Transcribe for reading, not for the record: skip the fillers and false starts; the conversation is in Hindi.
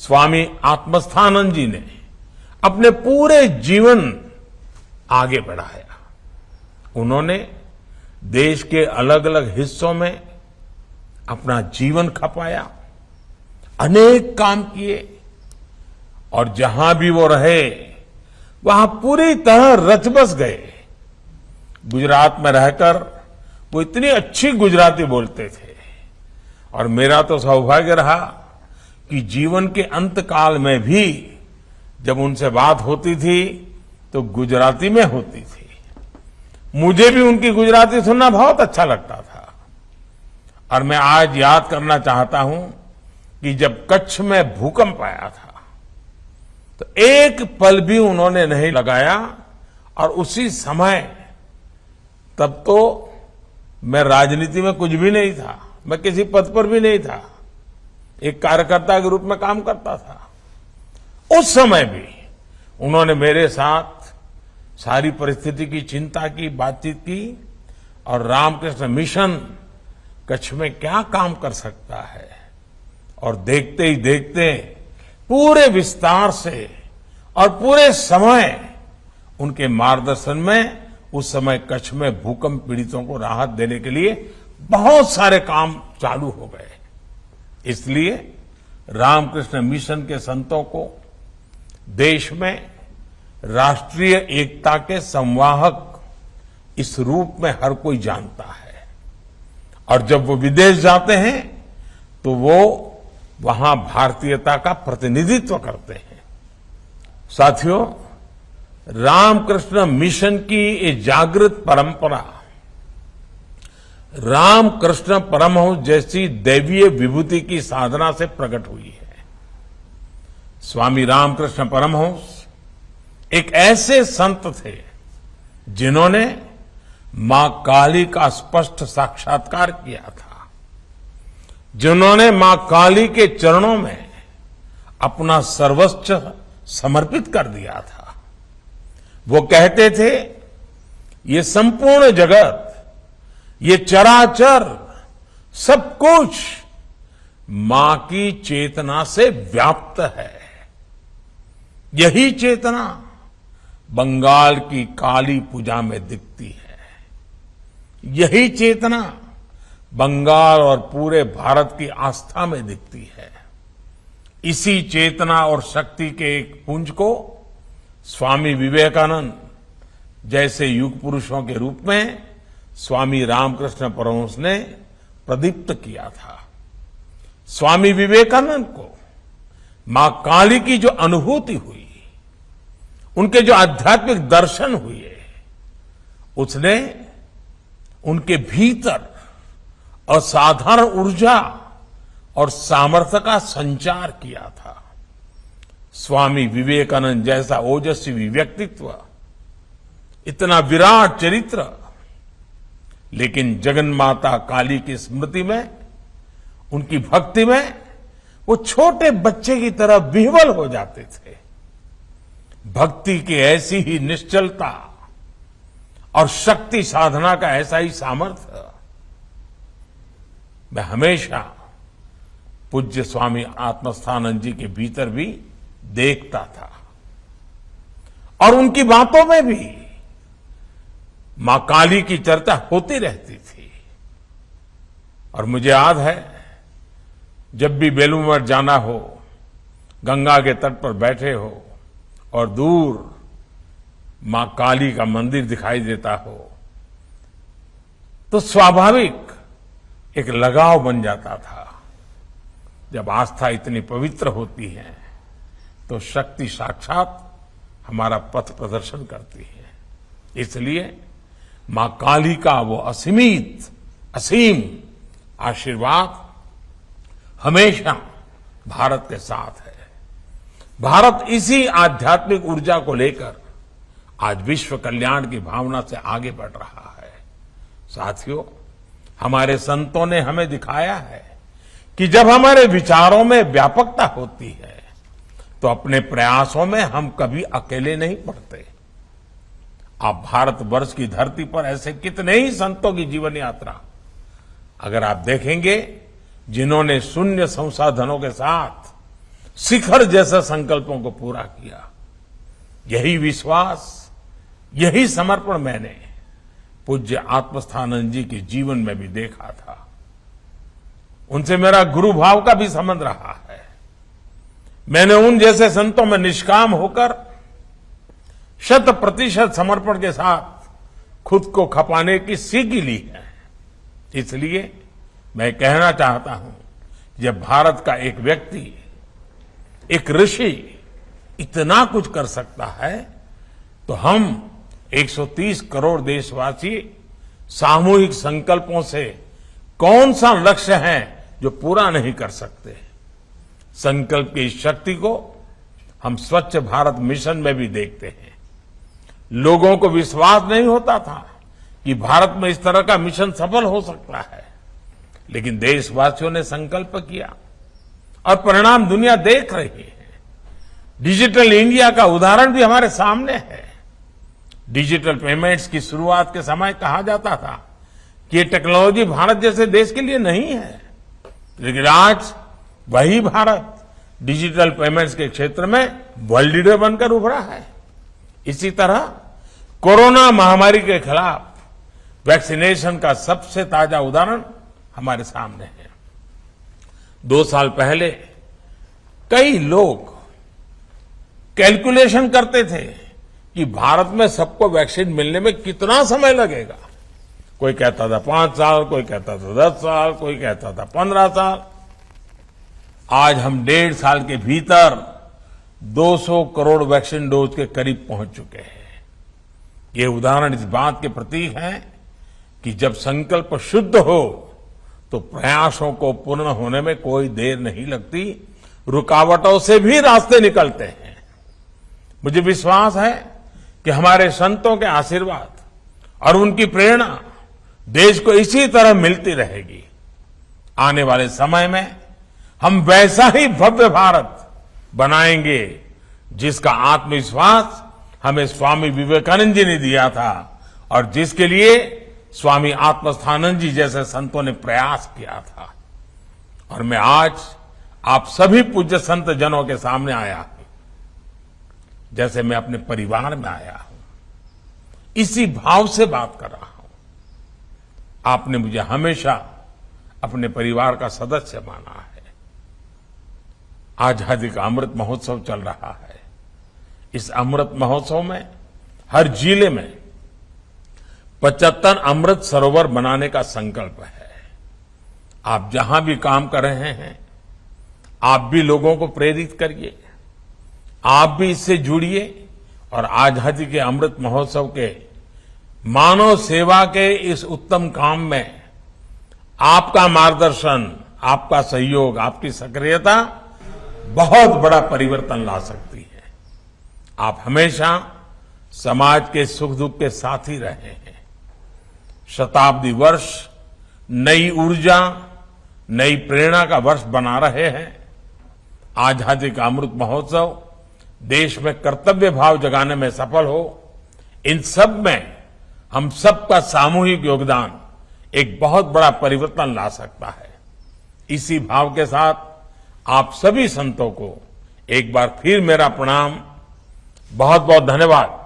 स्वामी आत्मस्थानंद जी ने अपने पूरे जीवन आगे बढ़ाया। उन्होंने देश के अलग अलग हिस्सों में अपना जीवन खपाया, अनेक काम किए और जहां भी वो रहे वहां पूरी तरह रच बस गए। गुजरात में रहकर वो इतनी अच्छी गुजराती बोलते थे और मेरा तो सौभाग्य रहा कि जीवन के अंत काल में भी जब उनसे बात होती थी तो गुजराती में होती थी। मुझे भी उनकी गुजराती सुनना बहुत अच्छा लगता था और मैं आज याद करना चाहता हूं कि जब कच्छ में भूकंप आया था तो एक पल भी उन्होंने नहीं लगाया और उसी समय, तब तो मैं राजनीति में कुछ भी नहीं था, मैं किसी पद पर भी नहीं था, एक कार्यकर्ता के रूप में काम करता था। उस समय भी उन्होंने मेरे साथ सारी परिस्थिति की चिंता की, बातचीत की और रामकृष्ण मिशन कच्छ में क्या काम कर सकता है, और देखते ही देखते पूरे विस्तार से और पूरे समय उनके मार्गदर्शन में उस समय कच्छ में भूकंप पीड़ितों को राहत देने के लिए बहुत सारे काम चालू हो गए। इसलिए रामकृष्ण मिशन के संतों को देश में राष्ट्रीय एकता के संवाहक इस रूप में हर कोई जानता है और जब वो विदेश जाते हैं तो वो वहां भारतीयता का प्रतिनिधित्व करते हैं। साथियों, रामकृष्ण मिशन की ये जागृत परंपरा रामकृष्ण परमहंस जैसी दैवीय विभूति की साधना से प्रकट हुई है। स्वामी रामकृष्ण परमहंस एक ऐसे संत थे जिन्होंने मां काली का स्पष्ट साक्षात्कार किया था, जिन्होंने मां काली के चरणों में अपना सर्वस्व समर्पित कर दिया था। वो कहते थे, ये संपूर्ण जगत, ये चराचर सब कुछ मां की चेतना से व्याप्त है। यही चेतना बंगाल की काली पूजा में दिखती है। यही चेतना बंगाल और पूरे भारत की आस्था में दिखती है। इसी चेतना और शक्ति के एक पुंज को स्वामी विवेकानंद जैसे युग पुरुषों के रूप में स्वामी रामकृष्ण परमहंस ने प्रदीप्त किया था। स्वामी विवेकानंद को मां काली की जो अनुभूति हुई, उनके जो आध्यात्मिक दर्शन हुए, उसने उनके भीतर असाधारण ऊर्जा और सामर्थ्य का संचार किया था। स्वामी विवेकानंद जैसा ओजस्वी व्यक्तित्व, इतना विराट चरित्र, लेकिन जगन्माता काली की स्मृति में, उनकी भक्ति में वो छोटे बच्चे की तरह विह्वल हो जाते थे। भक्ति की ऐसी ही निश्चलता और शक्ति साधना का ऐसा ही सामर्थ्य मैं हमेशा पूज्य स्वामी आत्मस्थानंद जी के भीतर भी देखता था और उनकी बातों में भी मां काली की चर्चा होती रहती थी। और मुझे याद है, जब भी बेलूर मठ जाना हो, गंगा के तट पर बैठे हो और दूर मां काली का मंदिर दिखाई देता हो, तो स्वाभाविक एक लगाव बन जाता था। जब आस्था इतनी पवित्र होती है तो शक्ति साक्षात हमारा पथ प्रदर्शन करती है। इसलिए मां काली का वो असीमित, असीम आशीर्वाद हमेशा भारत के साथ है। भारत इसी आध्यात्मिक ऊर्जा को लेकर आज विश्व कल्याण की भावना से आगे बढ़ रहा है। साथियों, हमारे संतों ने हमें दिखाया है कि जब हमारे विचारों में व्यापकता होती है तो अपने प्रयासों में हम कभी अकेले नहीं पड़ते। आप भारतवर्ष की धरती पर ऐसे कितने ही संतों की जीवन यात्रा अगर आप देखेंगे, जिन्होंने शून्य संसाधनों के साथ शिखर जैसे संकल्पों को पूरा किया। यही विश्वास, यही समर्पण मैंने पूज्य आत्मस्थानंद जी के जीवन में भी देखा था। उनसे मेरा गुरु भाव का भी संबंध रहा है। मैंने उन जैसे संतों में निष्काम होकर 100% समर्पण के साथ खुद को खपाने की सीख ली है। इसलिए मैं कहना चाहता हूं, जब भारत का एक व्यक्ति, एक ऋषि इतना कुछ कर सकता है, तो हम 130 करोड़ देशवासी सामूहिक संकल्पों से कौन सा लक्ष्य है जो पूरा नहीं कर सकते। संकल्प की शक्ति को हम स्वच्छ भारत मिशन में भी देखते हैं। लोगों को विश्वास नहीं होता था कि भारत में इस तरह का मिशन सफल हो सकता है, लेकिन देशवासियों ने संकल्प किया और परिणाम दुनिया देख रही है। डिजिटल इंडिया का उदाहरण भी हमारे सामने है। डिजिटल पेमेंट्स की शुरुआत के समय कहा जाता था कि ये टेक्नोलॉजी भारत जैसे देश के लिए नहीं है, लेकिन आज वही भारत डिजिटल पेमेंट्स के क्षेत्र में वर्ल्ड लीडर बनकर उभरा है। इसी तरह कोरोना महामारी के खिलाफ वैक्सीनेशन का सबसे ताजा उदाहरण हमारे सामने है। 2 साल पहले कई लोग कैलकुलेशन करते थे कि भारत में सबको वैक्सीन मिलने में कितना समय लगेगा। कोई कहता था 5 साल, कोई कहता था 10 साल, कोई कहता था 15 साल। आज हम 1.5 साल के भीतर 200 करोड़ वैक्सीन डोज के करीब पहुंच चुके हैं। ये उदाहरण इस बात के प्रतीक है कि जब संकल्प शुद्ध हो तो प्रयासों को पूर्ण होने में कोई देर नहीं लगती, रुकावटों से भी रास्ते निकलते हैं। मुझे विश्वास है कि हमारे संतों के आशीर्वाद और उनकी प्रेरणा देश को इसी तरह मिलती रहेगी। आने वाले समय में हम वैसा ही भव्य भारत बनाएंगे जिसका आत्मविश्वास हमें स्वामी विवेकानंद जी ने दिया था और जिसके लिए स्वामी आत्मस्थानंद जी जैसे संतों ने प्रयास किया था। और मैं आज आप सभी पूज्य संत जनों के सामने आया हूं जैसे मैं अपने परिवार में आया हूं। इसी भाव से बात कर रहा हूं। आपने मुझे हमेशा अपने परिवार का सदस्य माना है। आजादी का अमृत महोत्सव चल रहा है। इस अमृत महोत्सव में हर जिले में 75 अमृत सरोवर बनाने का संकल्प है। आप जहां भी काम कर रहे हैं, आप भी लोगों को प्रेरित करिए, आप भी इससे जुड़िए और आजादी के अमृत महोत्सव के मानव सेवा के इस उत्तम काम में आपका मार्गदर्शन, आपका सहयोग, आपकी सक्रियता बहुत बड़ा परिवर्तन ला सकती है। आप हमेशा समाज के सुख दुख के साथ ही रहे हैं। शताब्दी वर्ष नई ऊर्जा, नई प्रेरणा का वर्ष बना रहे हैं। आजादी का अमृत महोत्सव देश में कर्तव्य भाव जगाने में सफल हो, इन सब में हम सबका सामूहिक योगदान एक बहुत बड़ा परिवर्तन ला सकता है। इसी भाव के साथ आप सभी संतों को एक बार फिर मेरा प्रणाम, बहुत बहुत धन्यवाद।